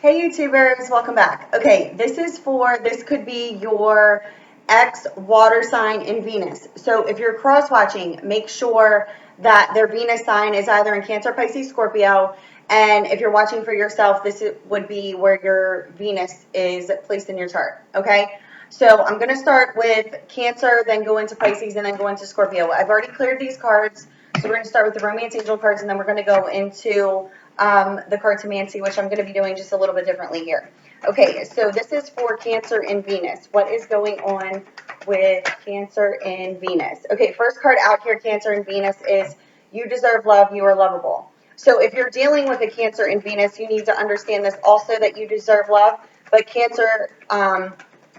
Hey YouTubers, welcome back. Okay, this could be your ex water sign in Venus. So if you're cross watching, make sure that their Venus sign is either in Cancer, Pisces, Scorpio. And if you're watching for yourself, would be where your Venus is placed in your chart. Okay, so I'm going to start with Cancer, then go into Pisces, and then go into Scorpio. I've already cleared these cards. So we're going to start with the Romance Angel cards, and then we're going to go into the cartomancy, which I'm going to be doing just a little bit differently here. Okay, so this is for Cancer and Venus. What is going on with Cancer and Venus? Okay, first card out here, Cancer and Venus, is you deserve love, you are lovable. So if you're dealing with a Cancer and Venus, you need to understand this also, that you deserve love, but Cancer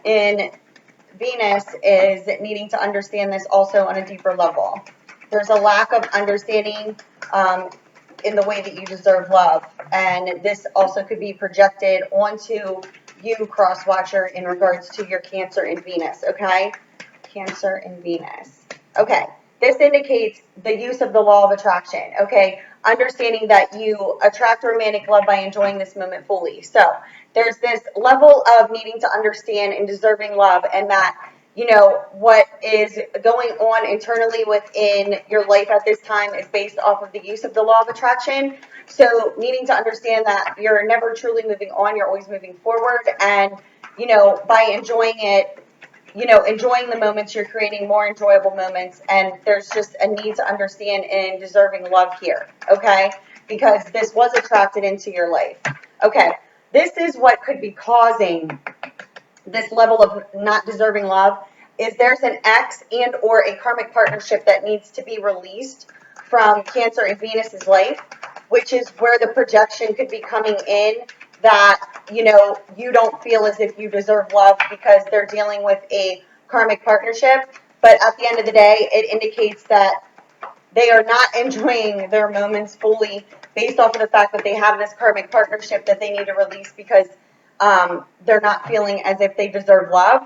in Venus is needing to understand this also on a deeper level. There's a lack of understanding in the way that you deserve love, and this also could be projected onto you, cross watcher, in regards to your Cancer and Venus. Okay, Cancer and Venus. Okay, this indicates the use of the law of attraction. Okay, understanding that you attract romantic love by enjoying this moment fully. So there's this level of needing to understand and deserving love, and that what is going on internally within your life at this time is based off of the use of the law of attraction. So needing to understand that you're never truly moving on, you're always moving forward, and by enjoying it, enjoying the moments, you're creating more enjoyable moments, and there's just a need to understand and deserving love here, okay? Because this was attracted into your life. Okay, this is what could be causing this level of not deserving love. Is there's an ex and or a karmic partnership that needs to be released from Cancer and Venus's life, which is where the projection could be coming in, that you don't feel as if you deserve love because they're dealing with a karmic partnership. But at the end of the day, it indicates that they are not enjoying their moments fully, based off of the fact that they have this karmic partnership that they need to release, because they're not feeling as if they deserve love.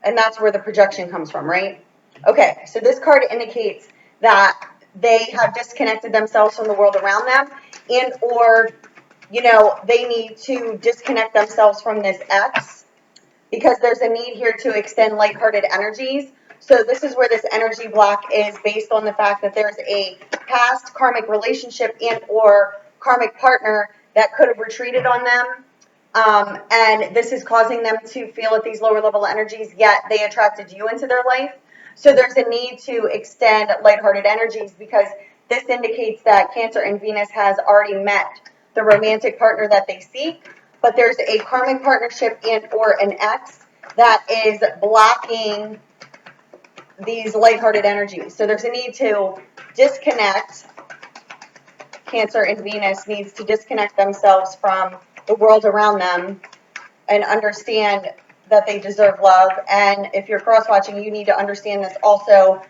And that's where the projection comes from, right? Okay, so this card indicates that they have disconnected themselves from the world around them, and or they need to disconnect themselves from this ex, because there's a need here to extend lighthearted energies. So this is where this energy block is based on the fact that there's a past karmic relationship and or karmic partner that could have retreated on them. And this is causing them to feel at these lower level energies, yet they attracted you into their life. So there's a need to extend lighthearted energies, because this indicates that Cancer and Venus has already met the romantic partner that they seek, but there's a karmic partnership and or an ex that is blocking these lighthearted energies. So there's a need to disconnect. Cancer and Venus needs to disconnect themselves from the world around them and understand that they deserve love. And if you're cross-watching, you need to understand this also.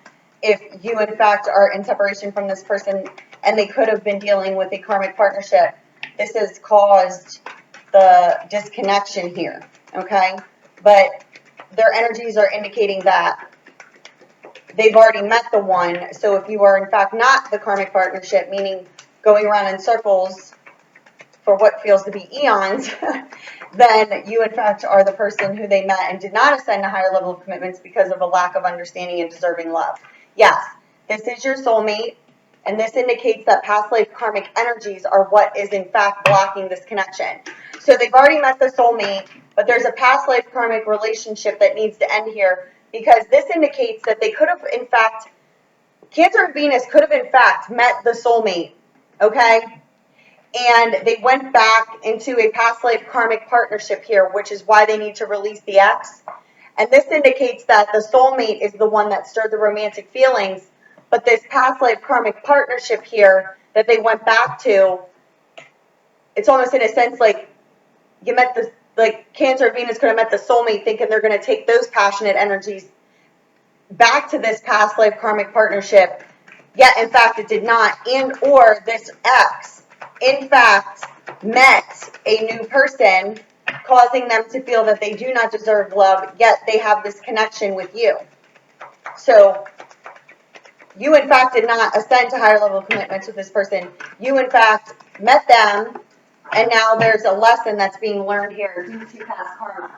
If you, in fact, are in separation from this person and they could have been dealing with a karmic partnership, this has caused the disconnection here, okay? But their energies are indicating that they've already met the one. So if you are, in fact, not the karmic partnership, meaning going around in circles for what feels to be eons, then you, in fact, are the person who they met and did not ascend a higher level of commitments because of a lack of understanding and deserving love. Yes, this is your soulmate, and this indicates that past life karmic energies are what is, in fact, blocking this connection. So they've already met the soulmate, but there's a past life karmic relationship that needs to end here, because this indicates that they could have, in fact, Cancer and Venus could have, in fact, met the soulmate, okay? And they went back into a past life karmic partnership here, which is why they need to release the ex. And this indicates that the soulmate is the one that stirred the romantic feelings, but this past life karmic partnership here that they went back to, it's almost in a sense like you met the, like Cancer and Venus could have met the soulmate thinking they're going to take those passionate energies back to this past life karmic partnership, yet in fact it did not. And or this ex, in fact, met a new person, causing them to feel that they do not deserve love, yet they have this connection with you. So you, in fact, did not ascend to higher level commitments with this person. You, in fact, met them, and now there's a lesson that's being learned here due to past karma.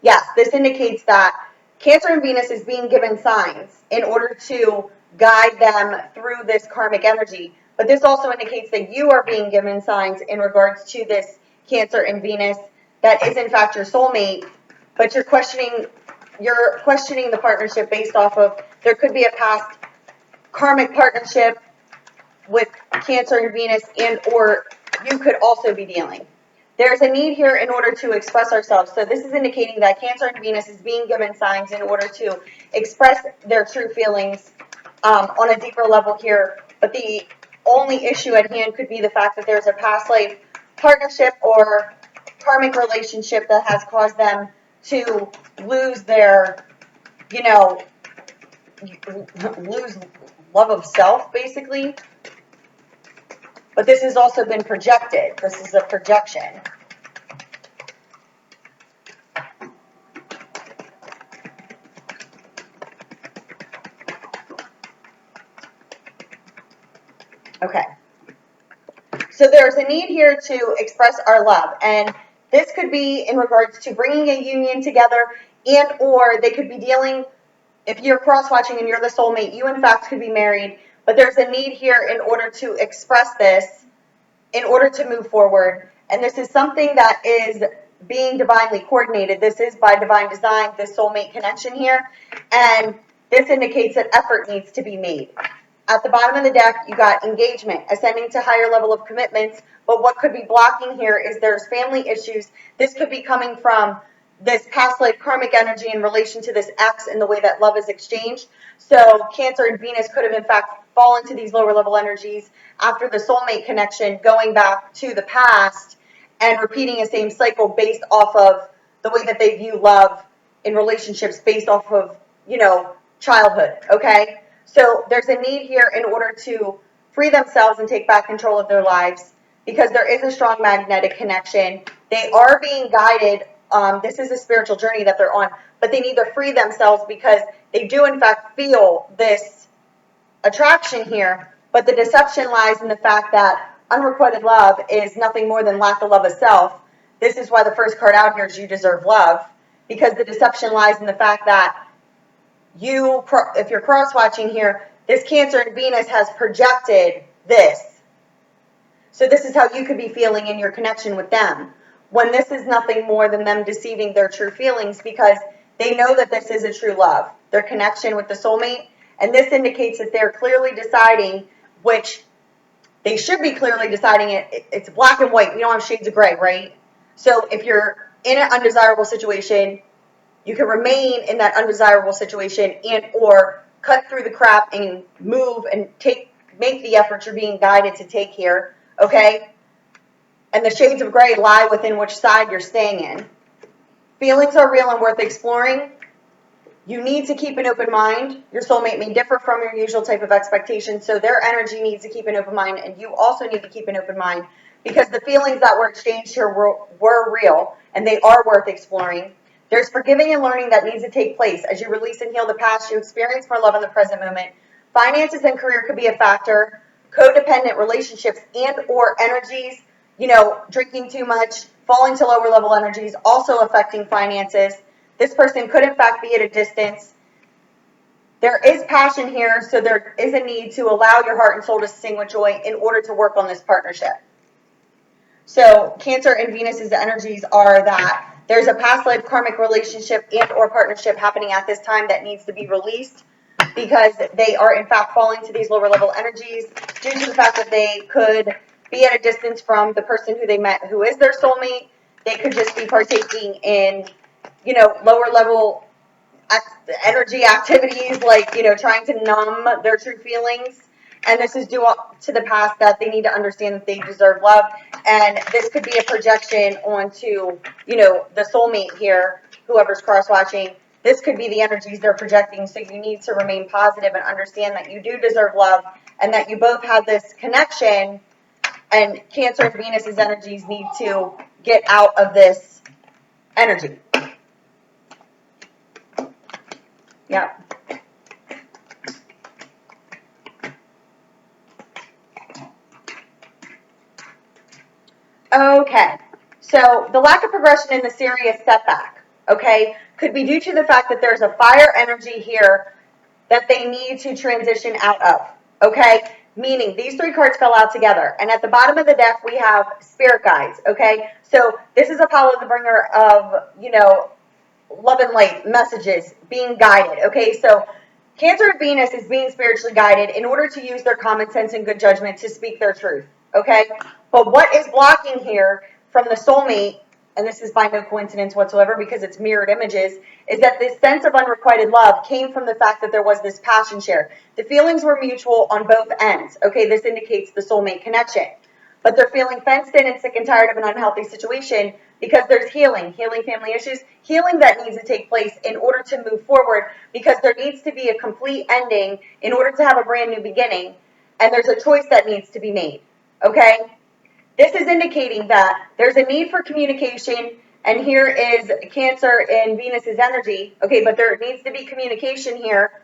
Yes, this indicates that Cancer and Venus is being given signs in order to guide them through this karmic energy. But this also indicates that you are being given signs in regards to this Cancer and Venus that is in fact your soulmate, but you're questioning the partnership based off of there could be a past karmic partnership with Cancer and Venus, and or you could also be dealing. There's a need here in order to express ourselves. So this is indicating that Cancer and Venus is being given signs in order to express their true feelings on a deeper level here. But the only issue at hand could be the fact that there's a past life partnership or karmic relationship that has caused them to lose their, lose love of self, basically. But this has also been projected. This is a projection. Okay. So there's a need here to express our love. And this could be in regards to bringing a union together, and or they could be dealing, if you're cross-watching and you're the soulmate, you in fact could be married. But there's a need here in order to express this, in order to move forward. And this is something that is being divinely coordinated. This is by divine design, this soulmate connection here. And this indicates that effort needs to be made. At the bottom of the deck, you got engagement, ascending to higher level of commitments. But what could be blocking here is there's family issues. This could be coming from this past life karmic energy in relation to this X and the way that love is exchanged. So Cancer and Venus could have in fact fallen to these lower level energies after the soulmate connection, going back to the past and repeating a same cycle based off of the way that they view love in relationships based off of, childhood, okay? So there's a need here in order to free themselves and take back control of their lives because there is a strong magnetic connection. They are being guided. This is a spiritual journey that they're on, but they need to free themselves because they do in fact feel this attraction here, but the deception lies in the fact that unrequited love is nothing more than lack of love of self. This is why the first card out here is you deserve love, because the deception lies in the fact that if you're cross-watching here, this Cancer and Venus has projected this. So this is how you could be feeling in your connection with them, when this is nothing more than them deceiving their true feelings because they know that this is a true love, their connection with the soulmate. And this indicates that they're clearly deciding, which they should be clearly deciding it's black and white. We don't have shades of gray, right? So if you're in an undesirable situation, you can remain in that undesirable situation and or cut through the crap and move and make the effort you're being guided to take here, okay? And the shades of gray lie within which side you're staying in. Feelings are real and worth exploring. You need to keep an open mind. Your soulmate may differ from your usual type of expectation, so their energy needs to keep an open mind, and you also need to keep an open mind because the feelings that were exchanged here were real, and they are worth exploring. There's forgiving and learning that needs to take place. As you release and heal the past, you experience more love in the present moment. Finances and career could be a factor. Codependent relationships and or energies, drinking too much, falling to lower level energies, also affecting finances. This person could in fact be at a distance. There is passion here, so there is a need to allow your heart and soul to sing with joy in order to work on this partnership. So Cancer and Venus's energies are that there's a past life karmic relationship and or partnership happening at this time that needs to be released because they are in fact falling to these lower level energies due to the fact that they could be at a distance from the person who they met who is their soulmate. They could just be partaking in, lower level energy activities like, trying to numb their true feelings. And this is due to the past that they need to understand that they deserve love. And this could be a projection onto, the soulmate here, whoever's cross-watching. This could be the energies they're projecting. So you need to remain positive and understand that you do deserve love and that you both have this connection. And Cancer and Venus's energies need to get out of this energy. Yeah. Okay, so the lack of progression in the serious setback, okay, could be due to the fact that there's a fire energy here that they need to transition out of, okay? Meaning these three cards fell out together. And at the bottom of the deck, we have spirit guides, okay? So this is Apollo, the bringer of, love and light messages, being guided, okay? So Cancer and Venus is being spiritually guided in order to use their common sense and good judgment to speak their truth, okay? But what is blocking here from the soulmate, and this is by no coincidence whatsoever because it's mirrored images, is that this sense of unrequited love came from the fact that there was this passion share. The feelings were mutual on both ends, okay? This indicates the soulmate connection. But they're feeling fenced in and sick and tired of an unhealthy situation because there's healing family issues, healing that needs to take place in order to move forward, because there needs to be a complete ending in order to have a brand new beginning, and there's a choice that needs to be made, okay? This is indicating that there's a need for communication, and here is Cancer and Venus's energy, okay, but there needs to be communication here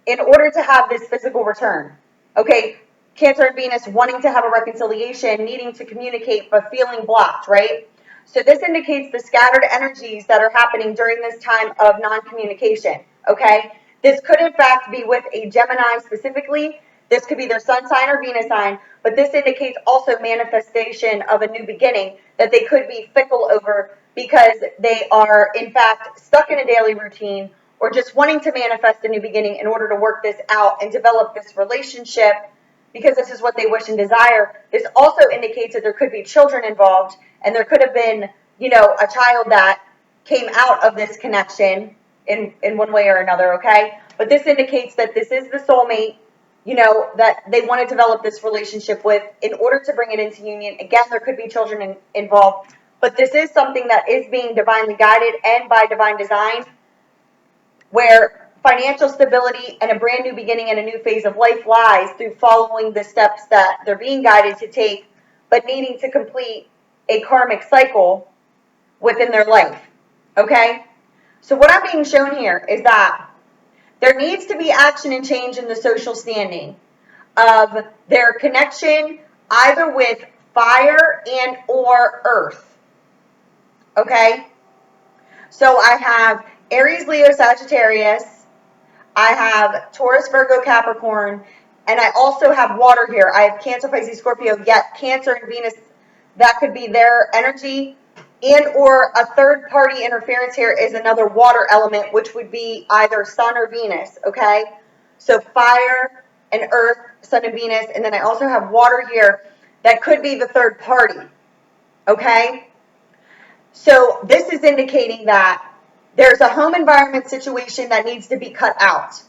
in order to have this physical return, okay? Cancer and Venus wanting to have a reconciliation, needing to communicate, but feeling blocked, right? So this indicates the scattered energies that are happening during this time of non-communication, okay? This could, in fact, be with a Gemini specifically. This could be their sun sign or Venus sign, but this indicates also manifestation of a new beginning that they could be fickle over because they are, in fact, stuck in a daily routine or just wanting to manifest a new beginning in order to work this out and develop this relationship because this is what they wish and desire. This also indicates that there could be children involved, and there could have been, a child that came out of this connection in one way or another, okay? But this indicates that this is the soulmate, that they want to develop this relationship with in order to bring it into union. Again, there could be children involved, but this is something that is being divinely guided and by divine design, where financial stability and a brand new beginning and a new phase of life lies through following the steps that they're being guided to take, but needing to complete a karmic cycle within their life, okay? So what I'm being shown here is that there needs to be action and change in the social standing of their connection either with fire and or earth, okay? So I have Aries, Leo, Sagittarius, I have Taurus, Virgo, Capricorn, and I also have water here. I have Cancer, Pisces, Scorpio, yet Cancer and Venus, that could be their energy, and or a third party interference here is another water element, which would be either Sun or Venus, okay? So fire and earth, Sun and Venus, and then I also have water here that could be the third party, okay? So this is indicating that there's a home environment situation that needs to be cut out.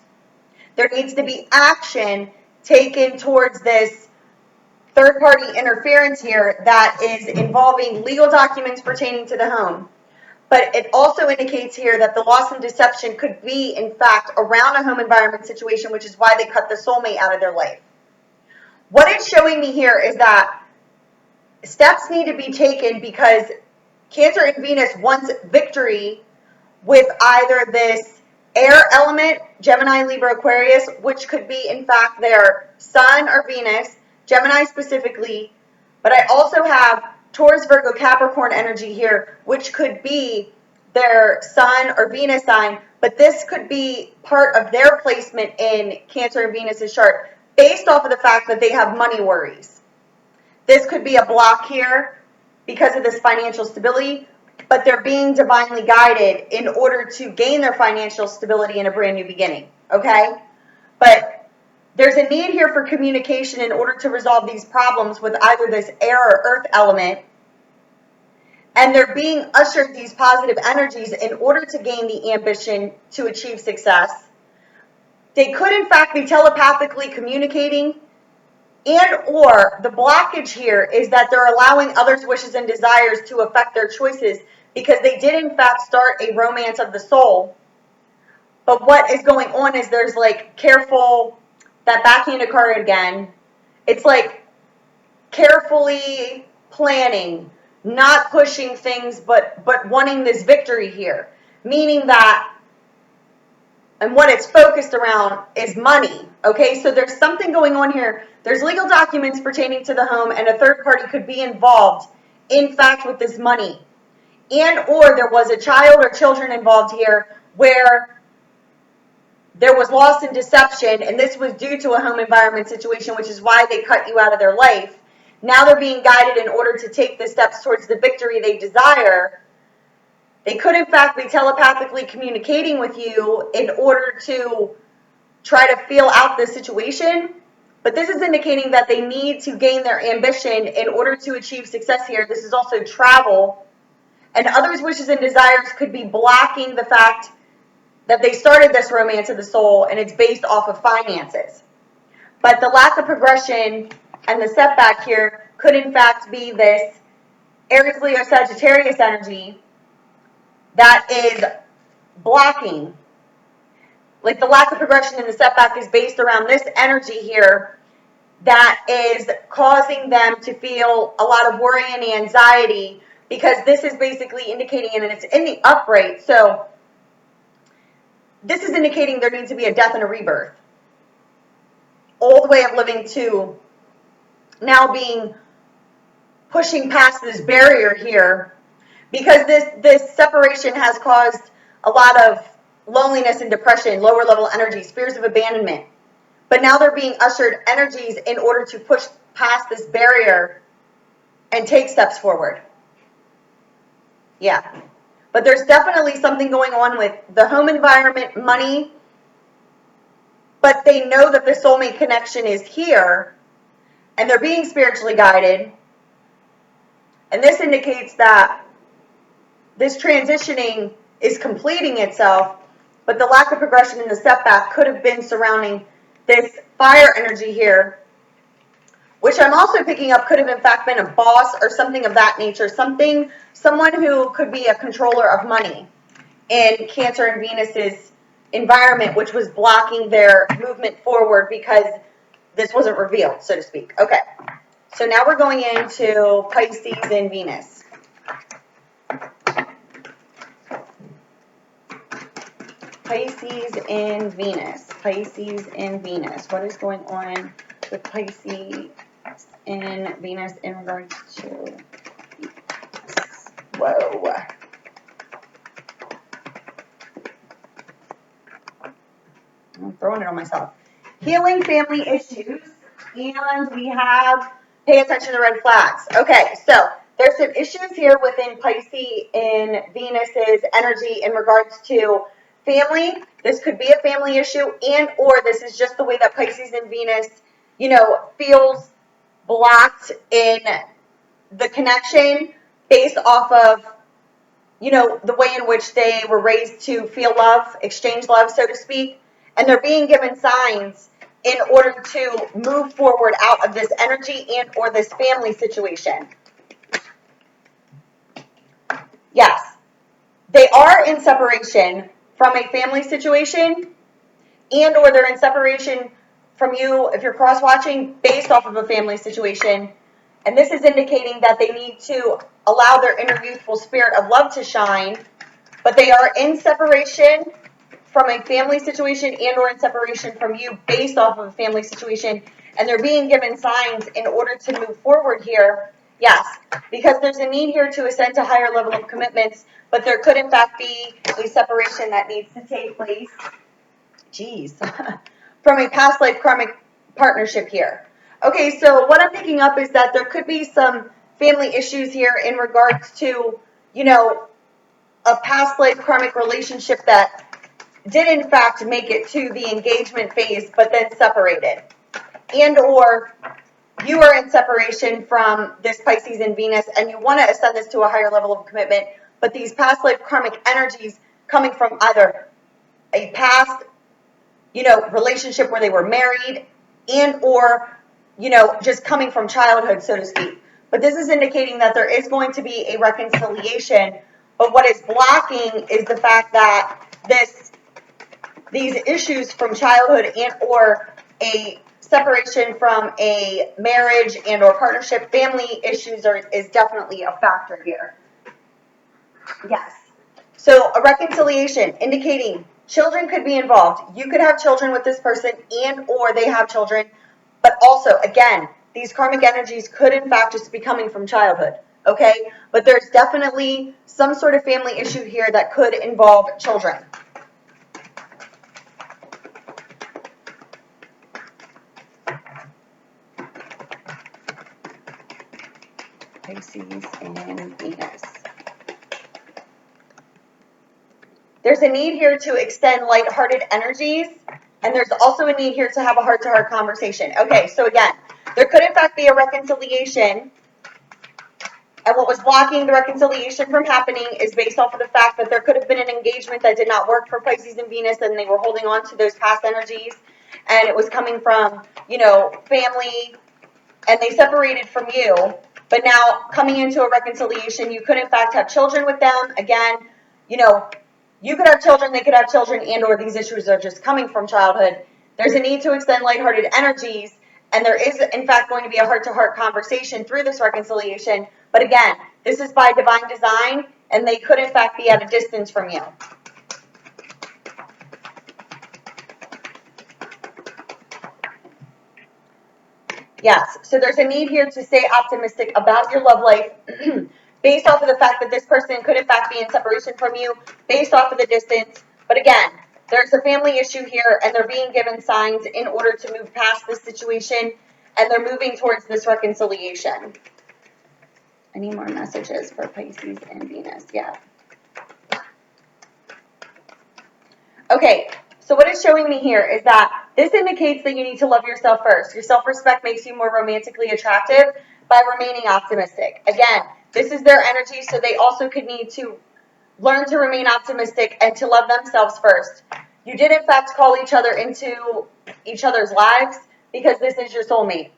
There needs to be action taken towards this third-party interference here that is involving legal documents pertaining to the home. But it also indicates here that the loss and deception could be, in fact, around a home environment situation, which is why they cut the soulmate out of their life. What it's showing me here is that steps need to be taken because Cancer and Venus wants victory with either this air element, Gemini, Libra, Aquarius, which could be, in fact, their Sun or Venus, Gemini specifically, but I also have Taurus, Virgo, Capricorn energy here, which could be their Sun or Venus sign, but this could be part of their placement in Cancer and Venus's chart based off of the fact that they have money worries. This could be a block here because of this financial stability, but they're being divinely guided in order to gain their financial stability in a brand new beginning, okay? But there's a need here for communication in order to resolve these problems with either this air or earth element, and they're being ushered these positive energies in order to gain the ambition to achieve success. They could, in fact, be telepathically communicating, and or the blockage here is that they're allowing others' wishes and desires to affect their choices because they did, in fact, start a romance of the soul. But what is going on is there's like careful, that backhanded card again, it's like carefully planning, not pushing things, but wanting this victory here. Meaning that, and what it's focused around is money, okay? So there's something going on here. There's legal documents pertaining to the home, and a third party could be involved in fact with this money, and or there was a child or children involved here where there was loss and deception, and this was due to a home environment situation, which is why they cut you out of their life. Now they're being guided in order to take the steps towards the victory they desire. They could, in fact, be telepathically communicating with you in order to try to feel out the situation. But this is indicating that they need to gain their ambition in order to achieve success here. This is also travel. And others' wishes and desires could be blocking the fact that they started this romance of the soul, and it's based off of finances. But the lack of progression and the setback here could, in fact, be this Aries, Leo, Sagittarius energy that is blocking. Like the lack of progression and the setback is based around this energy here that is causing them to feel a lot of worry and anxiety, because this is basically indicating, and it's in the upright, so this is indicating there needs to be a death and a rebirth. Old way of living to now being pushing past this barrier here, because this separation has caused a lot of loneliness and depression, lower level energies, fears of abandonment. But now they're being ushered energies in order to push past this barrier and take steps forward. Yeah. But there's definitely something going on with the home environment, money, but they know that the soulmate connection is here, and they're being spiritually guided. And this indicates that this transitioning is completing itself, but the lack of progression and the setback could have been surrounding this fire energy here, which I'm also picking up could have in fact been a boss or something of that nature, someone who could be a controller of money in Cancer and Venus's environment, which was blocking their movement forward because this wasn't revealed, so to speak. Okay, so now we're going into Pisces and Venus. Pisces and Venus. Pisces and Venus. What is going on with Pisces and Venus in regards to... Whoa. I'm throwing it on myself. Healing family issues. And we have pay attention to red flags. Okay, so there's some issues here within Pisces and Venus's energy in regards to family. This could be a family issue, and or this is just the way that Pisces and Venus, feels blocked in the connection based off of, the way in which they were raised to feel love, exchange love, so to speak. And they're being given signs in order to move forward out of this energy and or this family situation. Yes, they are in separation from a family situation, and or they're in separation from you if you're cross-watching based off of a family situation. And this is indicating that they need to allow their inner youthful spirit of love to shine, but they are in separation from a family situation and or in separation from you based off of a family situation, and they're being given signs in order to move forward here. Yes, because there's a need here to ascend to higher level of commitments, but there could in fact be a separation that needs to take place. Jeez. From a past life karmic partnership here. Okay, so what I'm picking up is that there could be some family issues here in regards to, a past life karmic relationship that did in fact make it to the engagement phase, but then separated. And or you are in separation from this Pisces and Venus, and you want to ascend this to a higher level of commitment, but these past life karmic energies coming from either a past, relationship where they were married, and or, just coming from childhood, so to speak. But this is indicating that there is going to be a reconciliation, but what is blocking is the fact that these issues from childhood and or a separation from a marriage and or partnership, family issues is definitely a factor here. Yes. So a reconciliation indicating children could be involved. You could have children with this person and or they have children, but also, again, these karmic energies could in fact just be coming from childhood. okay? But there's definitely some sort of family issue here that could involve children. Pisces and Venus. There's a need here to extend lighthearted energies, and there's also a need here to have a heart-to-heart conversation. Okay, so again, there could in fact be a reconciliation, and what was blocking the reconciliation from happening is based off of the fact that there could have been an engagement that did not work for Pisces and Venus, and they were holding on to those past energies, and it was coming from, family, and they separated from you, but now coming into a reconciliation, you could in fact have children with them. Again, you could have children, they could have children, and or these issues are just coming from childhood. There's a need to extend lighthearted energies, and there is in fact going to be a heart-to-heart conversation through this reconciliation. But again, this is by divine design, and they could in fact be at a distance from you. Yes, so there's a need here to stay optimistic about your love life based off of the fact that this person could in fact be in separation from you, based off of the distance. But again, there's a family issue here, and they're being given signs in order to move past this situation, and they're moving towards this reconciliation. I need more messages for Pisces and Venus. Yeah. Okay, so what it's showing me here is that this indicates that you need to love yourself first. Your self-respect makes you more romantically attractive by remaining optimistic. Again, this is their energy, so they also could need to learn to remain optimistic and to love themselves first. You did, in fact, call each other into each other's lives because this is your soulmate.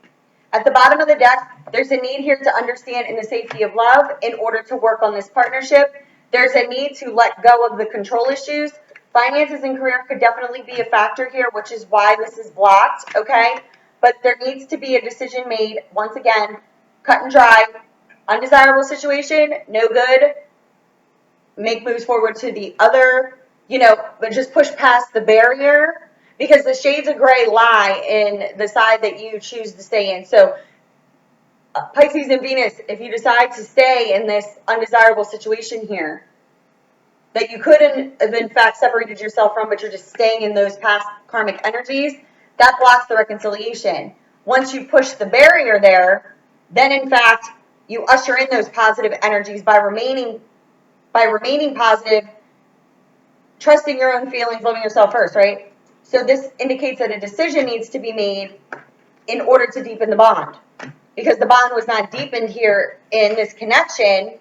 At the bottom of the deck, there's a need here to understand in the safety of love in order to work on this partnership. There's a need to let go of the control issues. Finances and career could definitely be a factor here, which is why this is blocked, okay? But there needs to be a decision made, once again, cut and dry. Undesirable situation, no good. Make moves forward to the other, but just push past the barrier, because the shades of gray lie in the side that you choose to stay in. So Pisces and Venus, if you decide to stay in this undesirable situation here, that you couldn't have in fact separated yourself from, but you're just staying in those past karmic energies, that blocks the reconciliation. Once you push the barrier there, then in fact you usher in those positive energies by remaining positive, trusting your own feelings, loving yourself first, right? So this indicates that a decision needs to be made in order to deepen the bond, because the bond was not deepened here in this connection,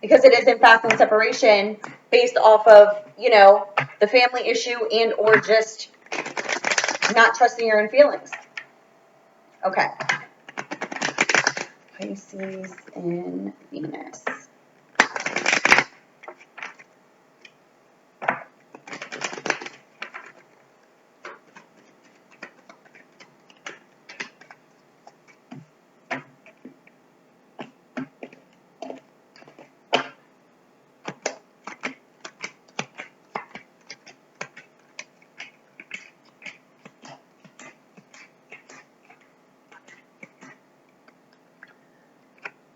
because it is in fact in separation based off of, the family issue and or just not trusting your own feelings. Okay. Pisces and Venus.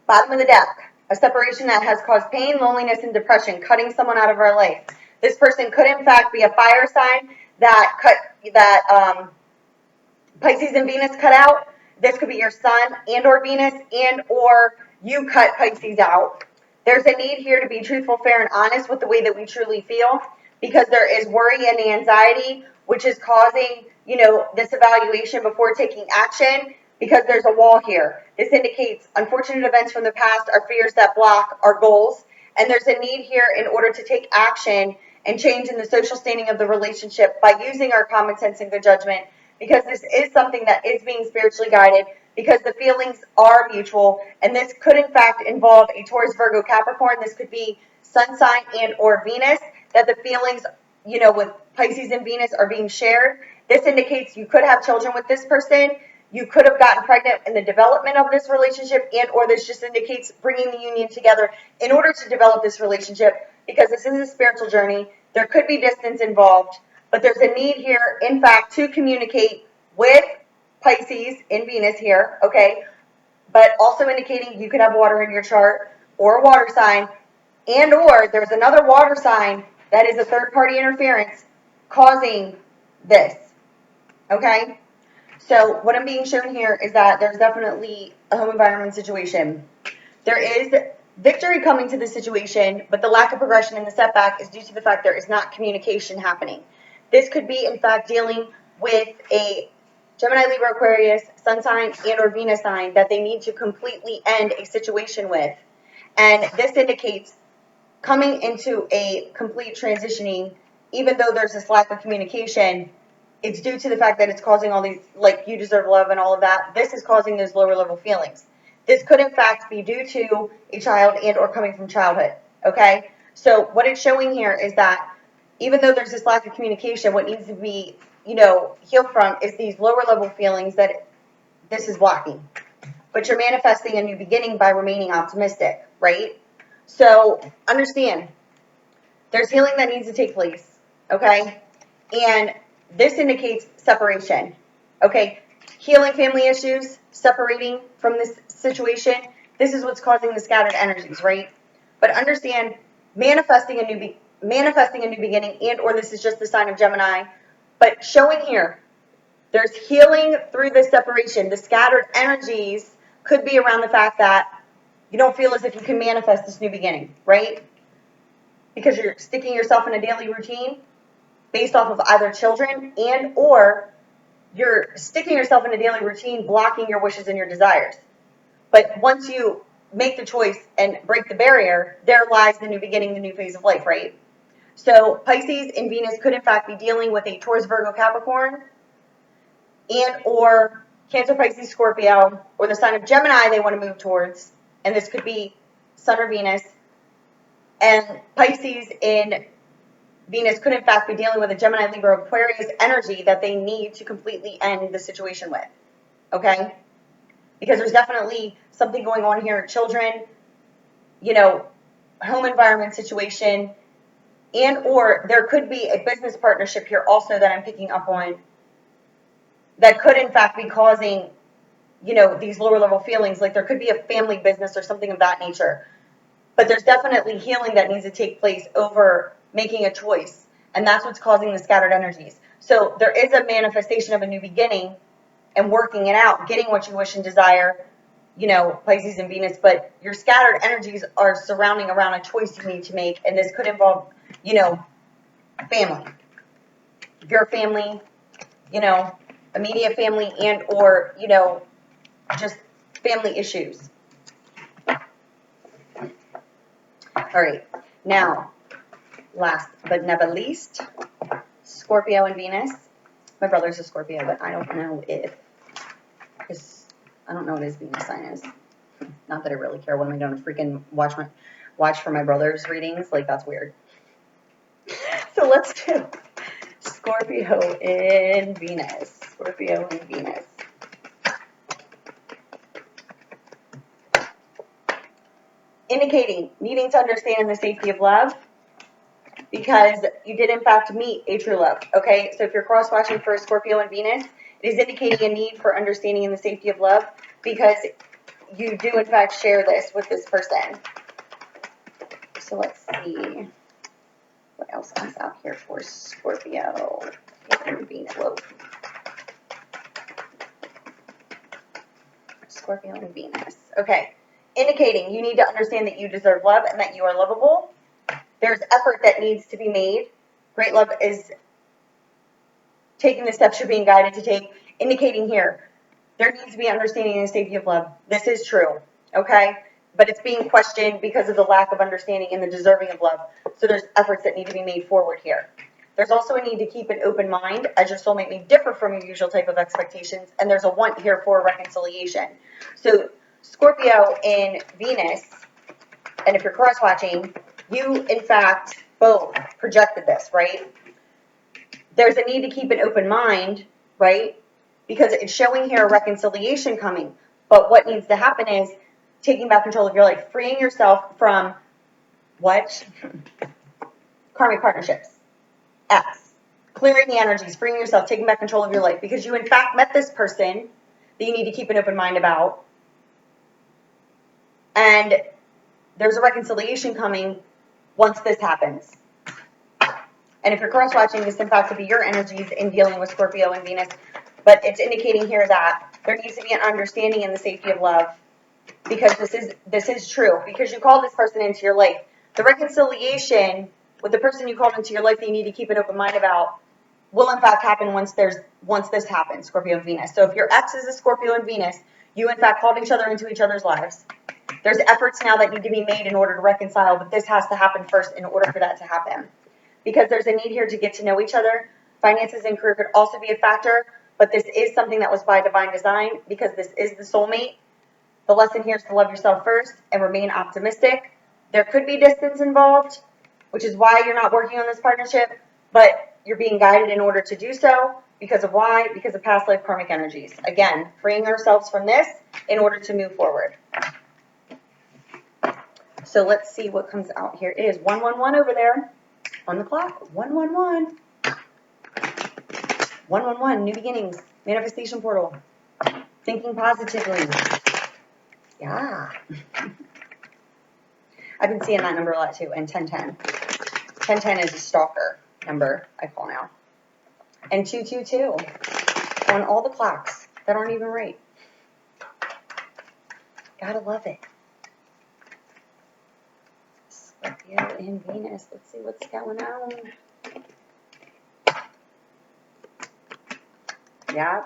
Bottom of the deck, a separation that has caused pain, loneliness, and depression, cutting someone out of our life. This person could in fact be a fire sign that Pisces and Venus cut out. This could be your sun and or Venus, and or you cut Pisces out. There's a need here to be truthful, fair, and honest with the way that we truly feel, because there is worry and anxiety, which is causing, this evaluation before taking action, because there's a wall here. This indicates unfortunate events from the past are fears that block our goals, and there's a need here in order to take action and change in the social standing of the relationship by using our common sense and good judgment, because this is something that is being spiritually guided, because the feelings are mutual, and this could in fact involve a Taurus, Virgo, Capricorn. This could be sun sign and or Venus, that the feelings, with Pisces and Venus are being shared. This indicates you could have children with this person. You could have gotten pregnant in the development of this relationship, and or this just indicates bringing the union together in order to develop this relationship, because this is a spiritual journey. There could be distance involved, but there's a need here, in fact, to communicate with Pisces in Venus here, okay? but also indicating you could have water in your chart or a water sign, and or there's another water sign that is a third-party interference causing this, okay? So what I'm being shown here is that there's definitely a home environment situation. There is victory coming to the situation, but the lack of progression in the setback is due to the fact there is not communication happening. This could be, in fact, dealing with a Gemini, Libra, Aquarius, Sun sign, and or Venus sign that they need to completely end a situation with. And this indicates coming into a complete transitioning, even though there's this lack of communication, it's due to the fact that it's causing all these, like, you deserve love and all of that. This is causing those lower level feelings. This could, in fact, be due to a child and or coming from childhood, okay? So what it's showing here is that even though there's this lack of communication, what needs to be, healed from is these lower level feelings that this is blocking. But you're manifesting a new beginning by remaining optimistic, right? So understand, there's healing that needs to take place, okay? And this indicates separation, okay? Healing family issues, separating from this situation, this is what's causing the scattered energies, right? But understand, manifesting a new beginning, and or this is just the sign of Gemini, but showing here, there's healing through this separation. The scattered energies could be around the fact that you don't feel as if you can manifest this new beginning, right? Because you're sticking yourself in a daily routine based off of either children and or you're sticking yourself in a daily routine, blocking your wishes and your desires. But once you make the choice and break the barrier, there lies the new beginning, the new phase of life, right? So Pisces and Venus could in fact be dealing with a Taurus, Virgo, Capricorn, and or Cancer, Pisces, Scorpio, or the sign of Gemini they want to move towards. And this could be Sun or Venus. And Pisces and Venus could, in fact, be dealing with a Gemini, Libra, Aquarius energy that they need to completely end the situation with, okay? Because there's definitely something going on here. Children, home environment situation, and or there could be a business partnership here also that I'm picking up on that could, in fact, be causing, these lower level feelings. Like there could be a family business or something of that nature. But there's definitely healing that needs to take place over making a choice. And that's what's causing the scattered energies. So there is a manifestation of a new beginning and working it out, getting what you wish and desire, Pisces and Venus. But your scattered energies are surrounding around a choice you need to make. And this could involve, family. Your family, immediate family, and or, just family issues. All right, now, last but never least, Scorpio and Venus. My brother's a Scorpio, but I don't know what his Venus sign is. Not that I really care. What am I going to freaking watch for my brother's readings? Like, that's weird. So let's do Scorpio and Venus. Scorpio and Venus. Indicating needing to understand the safety of love because you did in fact meet a true love, okay? So if you're cross-watching for Scorpio and Venus, it is indicating a need for understanding and the safety of love because you do in fact share this with this person. So let's see what else comes out here for Scorpio and Venus. Whoa. Scorpio and Venus. Okay. Indicating you need to understand that you deserve love and that you are lovable. There's effort that needs to be made. Great love is taking the steps you're being guided to take. Indicating here, there needs to be understanding and safety of love. This is true, okay? But it's being questioned because of the lack of understanding and the deserving of love. So there's efforts that need to be made forward here. There's also a need to keep an open mind as your soulmate may differ from your usual type of expectations. And there's a want here for reconciliation. So Scorpio and Venus, and if you're cross-watching, you, in fact, both projected this, right? There's a need to keep an open mind, right? Because it's showing here a reconciliation coming. But what needs to happen is taking back control of your life, freeing yourself from what? Karmic partnerships. X. Clearing the energies, freeing yourself, taking back control of your life. Because you, in fact, met this person that you need to keep an open mind about. And there's a reconciliation coming once this happens. And if you're cross-watching, this in fact could be your energies in dealing with Scorpio and Venus. But it's indicating here that there needs to be an understanding in the safety of love, because this is true. Because you called this person into your life. The reconciliation with the person you called into your life that you need to keep an open mind about will in fact happen once this happens, Scorpio and Venus. So if your ex is a Scorpio and Venus, you in fact called each other into each other's lives. There's efforts now that need to be made in order to reconcile, but this has to happen first in order for that to happen. Because there's a need here to get to know each other. Finances and career could also be a factor, but this is something that was by divine design, because this is the soulmate. The lesson here is to love yourself first and remain optimistic. There could be distance involved, which is why you're not working on this partnership, but you're being guided in order to do so. Because of why? Because of past life karmic energies. Again, freeing ourselves from this in order to move forward. So let's see what comes out here. It is 111 over there on the clock. 111. 111, new beginnings, manifestation portal, thinking positively. Yeah. I've been seeing that number a lot too, and 1010. 1010 is a stalker number, I call now. And 222 on all the clocks that aren't even right. Gotta love it. Scorpio and Venus. Let's see what's going on. Yeah.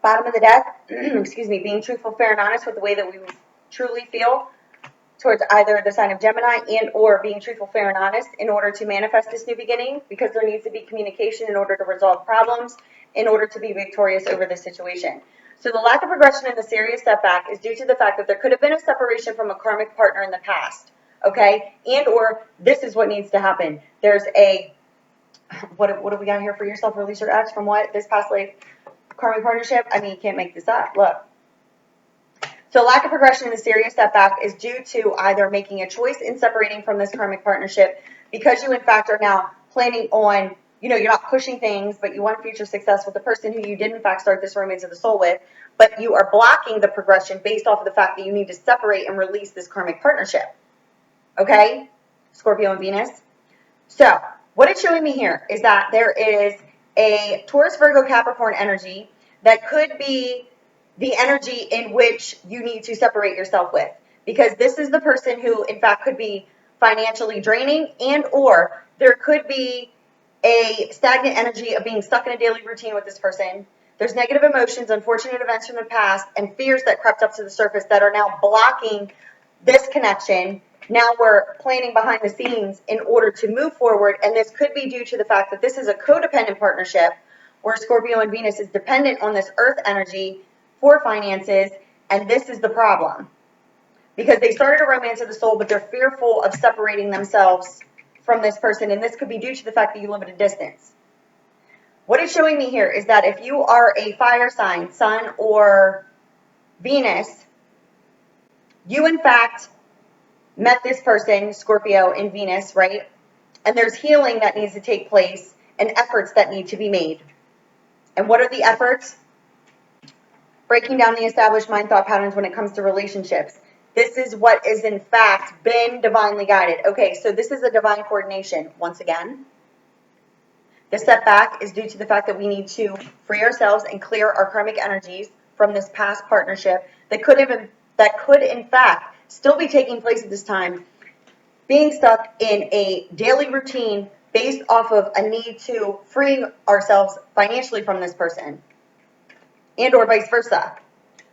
Bottom of the deck, excuse me, being truthful, fair, and honest with the way that we truly feel towards either the sign of Gemini and or being truthful, fair, and honest in order to manifest this new beginning, because there needs to be communication in order to resolve problems, in order to be victorious over this situation. So the lack of progression and the serious setback is due to the fact that there could have been a separation from a karmic partner in the past, okay? And or this is what needs to happen. There's a, what do we got here for yourself? Release your ex from what? This past life karmic partnership? I mean, you can't make this up. Look. So lack of progression in the serious setback is due to either making a choice in separating from this karmic partnership because you in fact are now planning on, you're not pushing things, but you want future success with the person who you did in fact start this romance of the soul with, but you are blocking the progression based off of the fact that you need to separate and release this karmic partnership. Okay? Scorpio and Venus. So what it's showing me here is that there is a Taurus, Virgo, Capricorn energy that could be the energy in which you need to separate yourself with. Because this is the person who, in fact, could be financially draining, and or there could be a stagnant energy of being stuck in a daily routine with this person. There's negative emotions, unfortunate events from the past, and fears that crept up to the surface that are now blocking this connection. Now we're planning behind the scenes in order to move forward, and this could be due to the fact that this is a codependent partnership where Scorpio and Venus is dependent on this earth energy for finances, and this is the problem. Because they started a romance of the soul, but they're fearful of separating themselves from this person, and this could be due to the fact that you live at a distance. What it's showing me here is that if you are a fire sign, Sun or Venus, you in fact met this person, Scorpio and Venus, right? And there's healing that needs to take place and efforts that need to be made. And what are the efforts? Breaking down the established mind thought patterns when it comes to relationships. This is what is in fact been divinely guided. Okay, so this is a divine coordination. Once again, the setback is due to the fact that we need to free ourselves and clear our karmic energies from this past partnership that could in fact still be taking place at this time, being stuck in a daily routine based off of a need to free ourselves financially from this person, and or vice versa.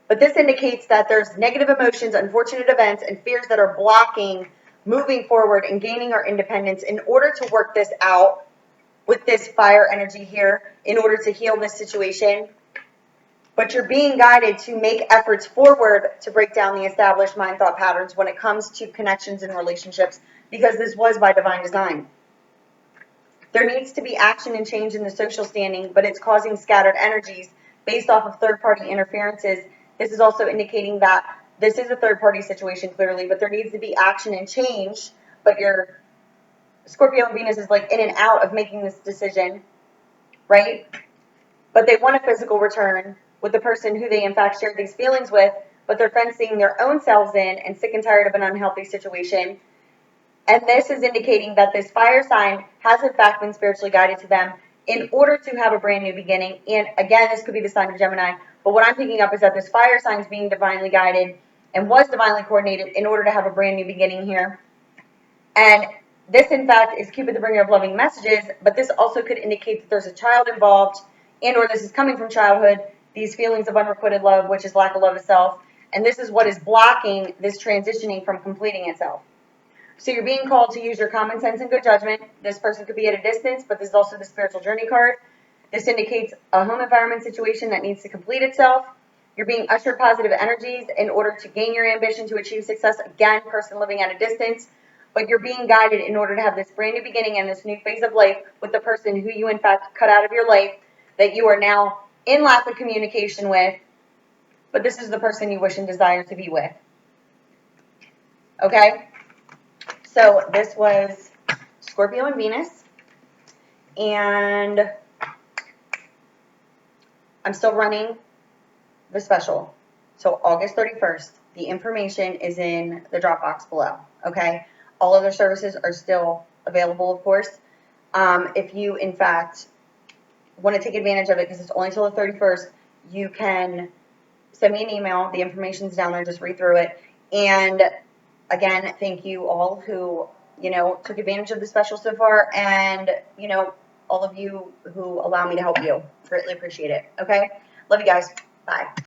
But this indicates that there's negative emotions, unfortunate events, and fears that are blocking moving forward and gaining our independence in order to work this out with this fire energy here, in order to heal this situation. But you're being guided to make efforts forward to break down the established mind thought patterns when it comes to connections and relationships, because this was by divine design. There needs to be action and change in the social standing, but it's causing scattered energies based off of third-party interferences. This is also indicating that this is a third-party situation, clearly, but there needs to be action and change. But your Scorpio and Venus is like in and out of making this decision. right? But they want a physical return with the person who they in fact shared these feelings with, but they're fencing their own selves in and sick and tired of an unhealthy situation. And this is indicating that this fire sign has in fact been spiritually guided to them in order to have a brand new beginning. And again, this could be the sign of Gemini, but what I'm picking up is that this fire sign is being divinely guided and was divinely coordinated in order to have a brand new beginning here. And this, in fact, is Cupid, the bringer of loving messages, but this also could indicate that there's a child involved, and or this is coming from childhood, these feelings of unrequited love, which is lack of love of self, and this is what is blocking this transitioning from completing itself. So you're being called to use your common sense and good judgment. This person could be at a distance, but this is also the spiritual journey card. This indicates a home environment situation that needs to complete itself. You're being ushered positive energies in order to gain your ambition to achieve success. Again, person living at a distance. But you're being guided in order to have this brand new beginning and this new phase of life with the person who you, in fact, cut out of your life that you are now in lack of communication with. But this is the person you wish and desire to be with. Okay? So this was Scorpio and Venus. And I'm still running the special. So August 31st. The information is in the Dropbox below. Okay? All other services are still available, of course. If you, in fact, want to take advantage of it, because it's only till the 31st, you can send me an email. The information's down there. Just read through it. And again, thank you all who, took advantage of the special so far. And, all of you who allow me to help you. Greatly appreciate it. Okay? Love you guys. Bye.